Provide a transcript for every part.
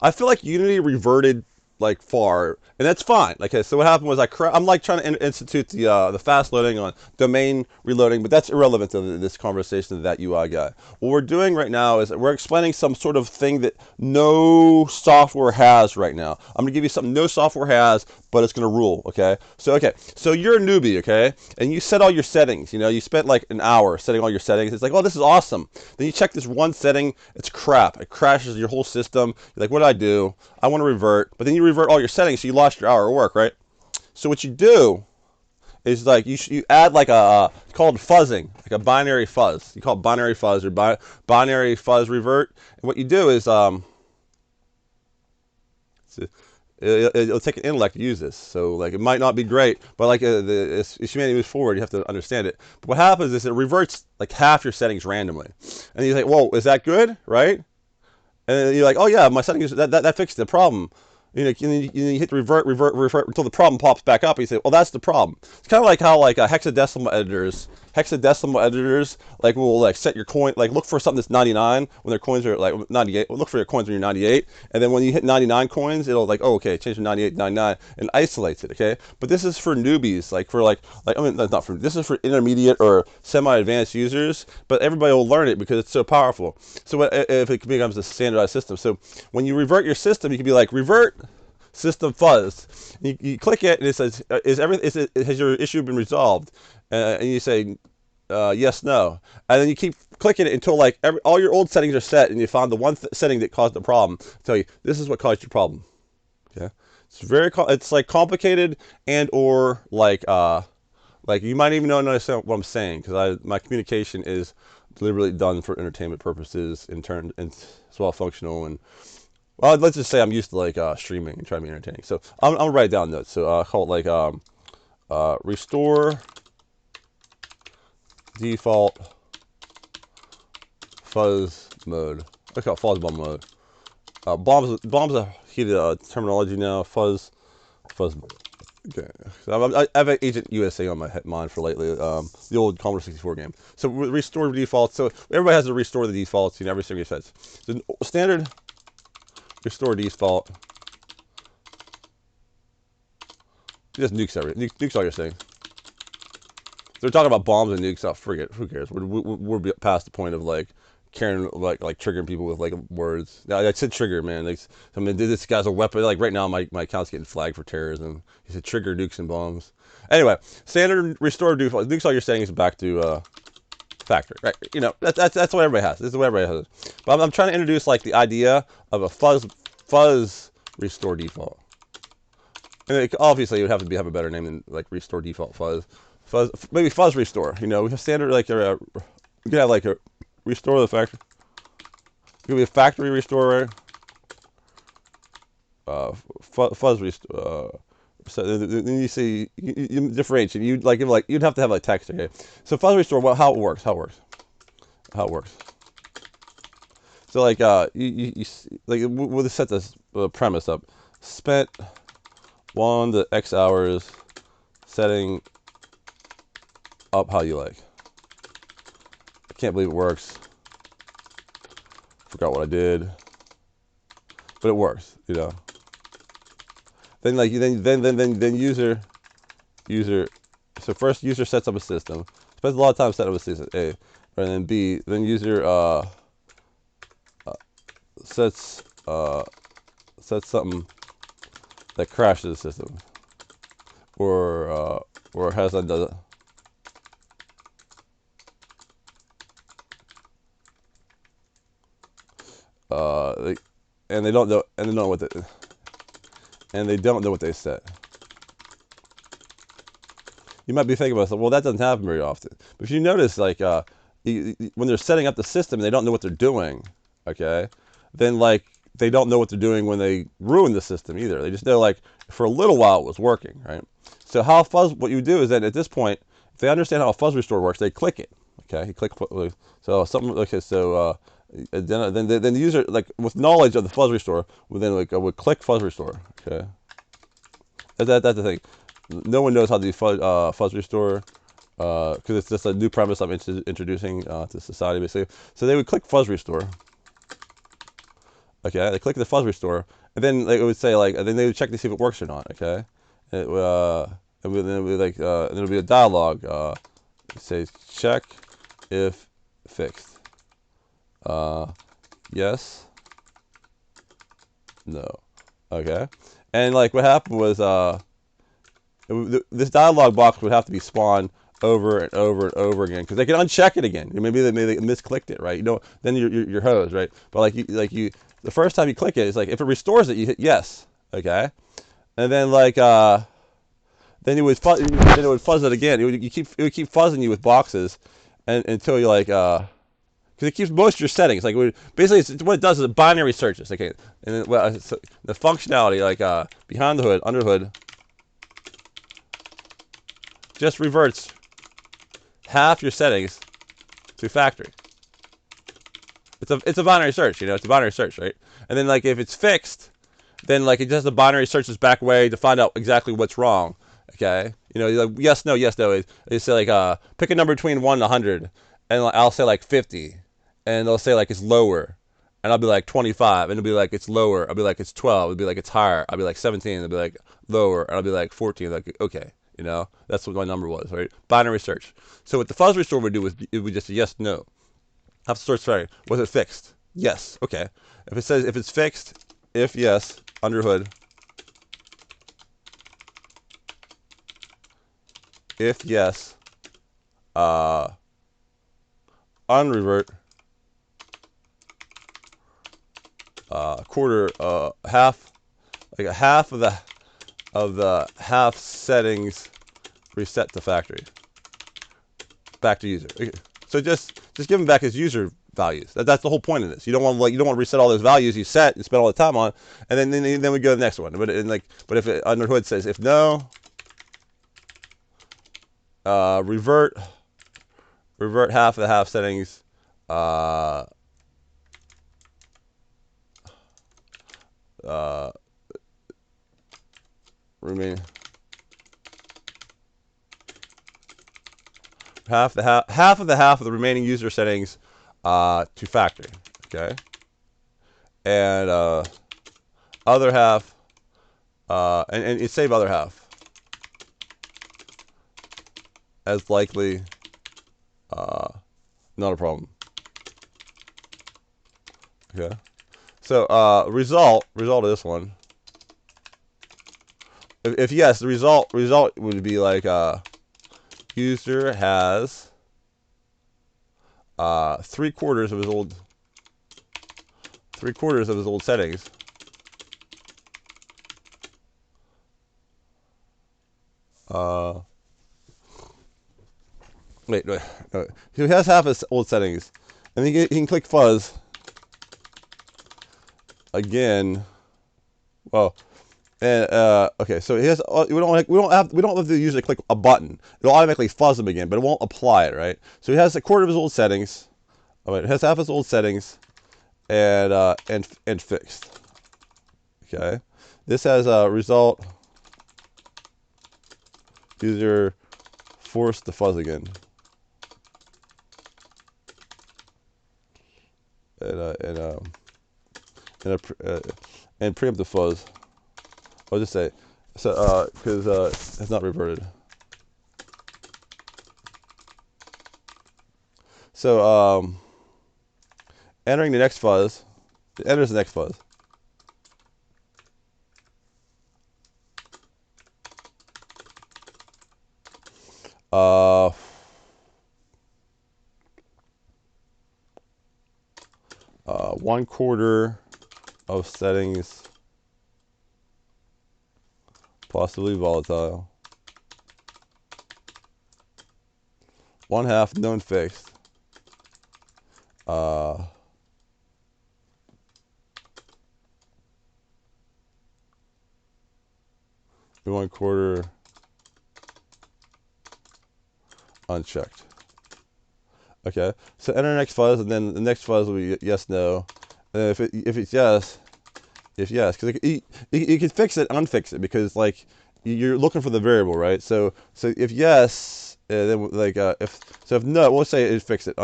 I feel like Unity reverted like far, and that's fine. Like, okay, so what happened was I'm like trying to institute the fast loading on domain reloading, but that's irrelevant to this conversation of that UI guy. What we're doing right now is we're explaining some sort of thing that no software has right now. I'm gonna give you something no software has, but it's gonna rule. Okay, so you're a newbie, okay, and you set all your settings. You know, you spent like an hour setting all your settings. It's like, oh, this is awesome. Then you check this one setting, it's crap. It crashes your whole system. You're like, what did I do? I want to revert, but then you revert all your settings, so you lost your hour of work, right? So what you do is like you add like it's called fuzzing, like a binary fuzz. You call it binary fuzz or binary fuzz revert. And what you do is it'll take an intellect to use this. So like it might not be great, but like as humanity moves forward, you have to understand it. But what happens is it reverts like half your settings randomly, and you say, "Whoa, is that good?" Right? And you're like, "Oh yeah, my settings that fixed the problem." You know, you hit revert until the problem pops back up. And you say, "Well, that's the problem." It's kind of like how like hexadecimal editors like will like set your coin, like look for something that's 99 when their coins are like 98. Look for your coins when you're 98, and then when you hit 99 coins, it'll like, oh, okay, change from 98 to 99 and isolates it. Okay, but this is for newbies, like I mean, that's not for, this is for intermediate or semi-advanced users. But everybody will learn it because it's so powerful. So if it becomes a standardized system? So when you revert your system, you can be like revert system fuzz. You click it and it says, has your issue been resolved? And you say, yes, no. And then you keep clicking it until like all your old settings are set and you found the one setting that caused the problem. Tell you, this is what caused your problem. Okay. It's it's like complicated and or like you might even know and understand what I'm saying because my communication is deliberately done for entertainment purposes in turn and it's well functional and well, let's just say I'm used to like streaming and trying to be entertaining. So I'm gonna write down notes. So call it like restore default fuzz mode. I call it fuzz bomb mode. Bombs a heated terminology now. Fuzz. Okay. So I have an Agent USA on my mind for lately. The old Commodore 64 game. So restore defaults. So everybody has to restore the defaults in every single set. So standard restore default. Just nukes nukes all your settings. They're talking about bombs and nukes. Oh, forget. Who cares? We're past the point of like caring, like triggering people with like words. I said trigger, man. Like, I mean, this guy's a weapon. Like right now, my account's getting flagged for terrorism. He said trigger nukes and bombs. Anyway, standard restore default. Nukes all your settings back to factory. Right? You know, that's what everybody has. This is what everybody has. But I'm trying to introduce like the idea of a fuzz restore default. And obviously, it would have to have a better name than like restore default fuzz. Maybe fuzz restore. You know, we have standard like we could have like a restore the factory. It could be a factory restore, right? Fuzz restore. So then you see you differentiate. You'd you'd have to have like text. Okay, so fuzz restore. Well, how it works? So like you like we'll just set this premise up. Spent 1 to X hours setting up how you like. I can't believe it works. Forgot what I did, but it works. You know. Then like then user. So first user sets up a system. Spends a lot of time setting up a system. A, and then B. Then user sets something that crashes the system, or has undone. And they don't know, and they don't know what they set. You might be thinking about yourself, well, that doesn't happen very often. But if you notice, like when they're setting up the system, they don't know what they're doing. Okay, then like they don't know what they're doing when they ruin the system either. They just know like for a little while it was working, right? So what you do is that at this point, if they understand how a fuzz restore works, they click it. Okay, you click so something. Okay, so then the user like with knowledge of the fuzz restore would click fuzz restore. Okay, that's the thing. No one knows how to do fuzz restore because it's just a new premise I'm introducing to society basically. So they would click fuzz restore. Okay, they click the fuzz restore, and then like, it would say like, and then they would check to see if it works or not. Okay, and then it would like, and it'll be a dialog. It says check if fixed. Yes. No. Okay, and like what happened was this dialog box would have to be spawned over and over and over again because they can uncheck it again. Maybe they misclicked it, right? You know, then you're hosed, right? But like you, the first time you click it, it's like if it restores it, you hit yes, okay, and then like then it would fuzz it again. It would keep fuzzing you with boxes, and until you like because it keeps most of your settings. Like basically, what it does is it binary searches. Okay, and then, so the functionality like behind the hood, under hood, just reverts half your settings to factory. It's a binary search, you know. It's a binary search, right? And then like if it's fixed, then like it does the binary searches back way to find out exactly what's wrong. Okay, you know, like yes, no, yes, no. They say like pick a number between 1 and 100, and like, I'll say like 50, and they'll say like it's lower, and I'll be like 25, and it'll be like it's lower. I'll be like it's 12. It'll be like it's higher. I'll be like 17. It'll be like lower, and I'll be like 14. Like okay. You know, that's what my number was, right? Binary search. So what the fuzz restore would do is it would just say yes, no. Have to search, sorry. Was it fixed? Yes. Okay. If it says if it's fixed, if yes, under hood. If yes, unrevert, quarter, half, like a half of the half settings reset to factory, back to user. Okay. So just give him back his user values. That's the whole point of this. You don't want to reset all those values you set and spend all the time on, and then we go to the next one. But if it, under hood says if no, revert half of the half settings. Remain half of the remaining user settings to factory. Okay, and other half and save other half as likely not a problem. Okay, so result of this one. If yes, the result would be like user has 3/4 of his old settings. Wait. He has half his old settings, and he can click fuzz again. Well. And okay, so he has. We don't have to usually click a button. It'll automatically fuzz him again, but it won't apply it, right? So he has 1/4 of his old settings. Oh, wait, it has half his old settings, and fixed. Okay, this has a result. User forced to fuzz again, and preempt the fuzz. I'll just say, so because it's not reverted. So entering the next fuzz, it enters the next fuzz. One quarter of settings. Possibly volatile. 1/2 known fixed. 1/4 unchecked. Okay, so enter next fuzz, and then the next fuzz will be yes, no. And if it's yes, because you can fix it, unfix it, because like you're looking for the variable, right? So if yes, then like if no, we'll say it fixed it.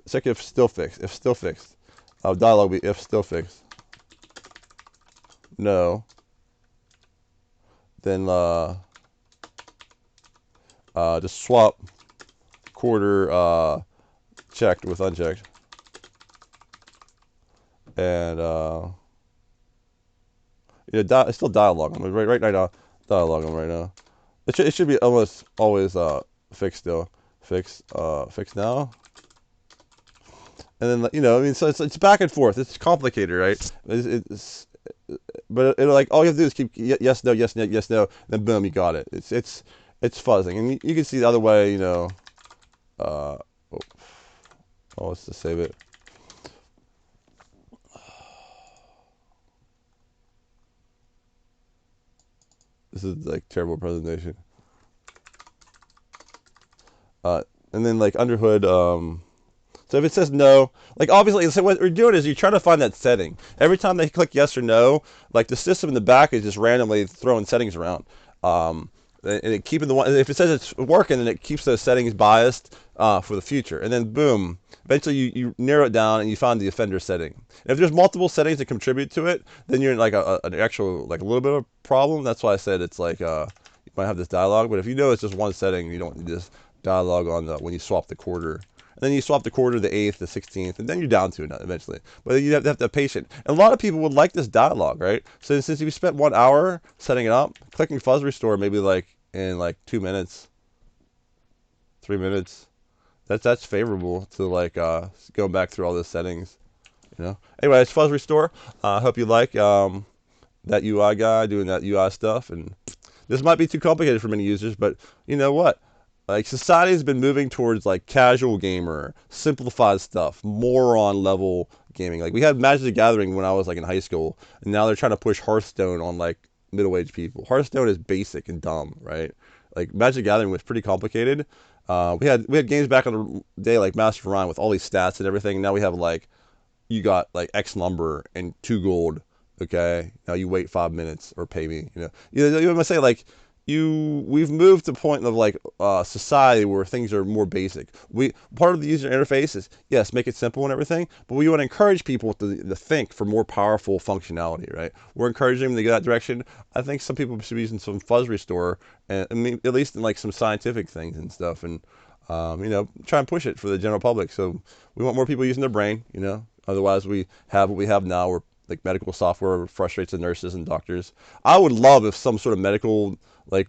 Check if still fixed. If still fixed, dialog will be if still fixed. no, then just swap quarter checked with unchecked, and it's still dialogue. I'm right now, dialogue right now. It should be almost always fixed though. Fix now. And then I mean, so it's back and forth. It's complicated, right? But like all you have to do is keep yes, no, yes, no, yes, no. Then boom, you got it. It's fuzzing, and you can see the other way. Uh, oh, let's just save it. This is like terrible presentation. And then like under hood, so if it says no, like obviously, so what we're doing is you're trying to find that setting. Every time they click yes or no, like the system in the back is just randomly throwing settings around. And it keeping the one. If it says it's working, then it keeps those settings biased for the future. And then boom, eventually you narrow it down and you find the offender setting. And if there's multiple settings that contribute to it, then you're in like an actual like a little bit of a problem. That's why I said it's like you might have this dialogue. But if you know it's just one setting, you don't need this dialogue on the when you swap the quarter. And then you swap the quarter, the 8th, the 16th, and then you're down to it eventually. But you have to be patient. And a lot of people would like this dialogue, right? So since you spent 1 hour setting it up, clicking Fuzz Restore maybe like in like 2 minutes, 3 minutes, that's favorable to like going back through all those settings. Anyway, it's Fuzz Restore. I hope you like that UI guy doing that UI stuff. And this might be too complicated for many users, but you know what? Like society has been moving towards like casual gamer, simplified stuff, moron level gaming. Like we had Magic the Gathering when I was like in high school, and now they're trying to push Hearthstone on like middle-aged people. Hearthstone is basic and dumb, right? Like Magic the Gathering was pretty complicated. We had games back in the day like Master of Orion with all these stats and everything. And now we have like you got like X number and 2 gold. Okay, now you wait 5 minutes or pay me. You must say like we've moved to a point of like society where things are more basic. Part of the user interface is yes, make it simple and everything, but we want to encourage people to think for more powerful functionality, right? We're encouraging them to go that direction. I think some people should be using some Fuzz Restore, and I mean, at least in like some scientific things and stuff, and try and push it for the general public. So we want more people using their brain. Otherwise we have what we have now, where like medical software frustrates the nurses and doctors. I would love if some sort of medical like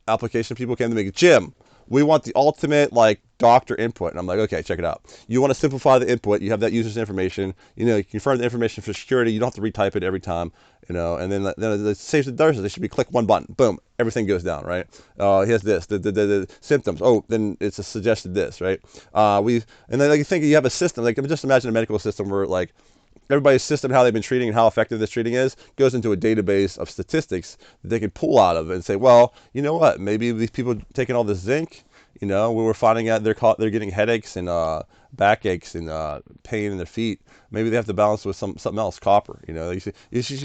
application people came to me, Jim, we want the ultimate like doctor input. And I'm like, okay, check it out. You want to simplify the input. You have that user's information. You confirm the information for security. You don't have to retype it every time. And then it saves the nurses. They should be click one button. Boom, everything goes down, right? He has this, the symptoms. Oh, then it's a suggested this, right? And then like you think you have a system. Like just imagine a medical system where like everybody's system, how they've been treating and how effective this treating is, goes into a database of statistics that they can pull out of it and say, well, you know what? Maybe these people taking all this zinc, we were finding out they're getting headaches and backaches and pain in their feet. Maybe they have to balance with something else, copper. You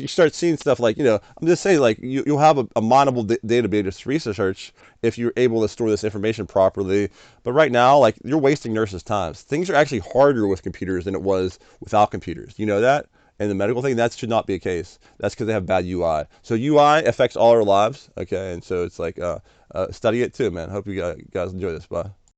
start seeing stuff like, I'm just saying, like you'll have a mineable database research if you're able to store this information properly. But right now, like you're wasting nurses' time. Things are actually harder with computers than it was without computers. You know that? And the medical thing, that should not be a case. That's because they have bad UI. So UI affects all our lives, okay? And so it's like, study it too, man. Hope you guys enjoy this. Bye.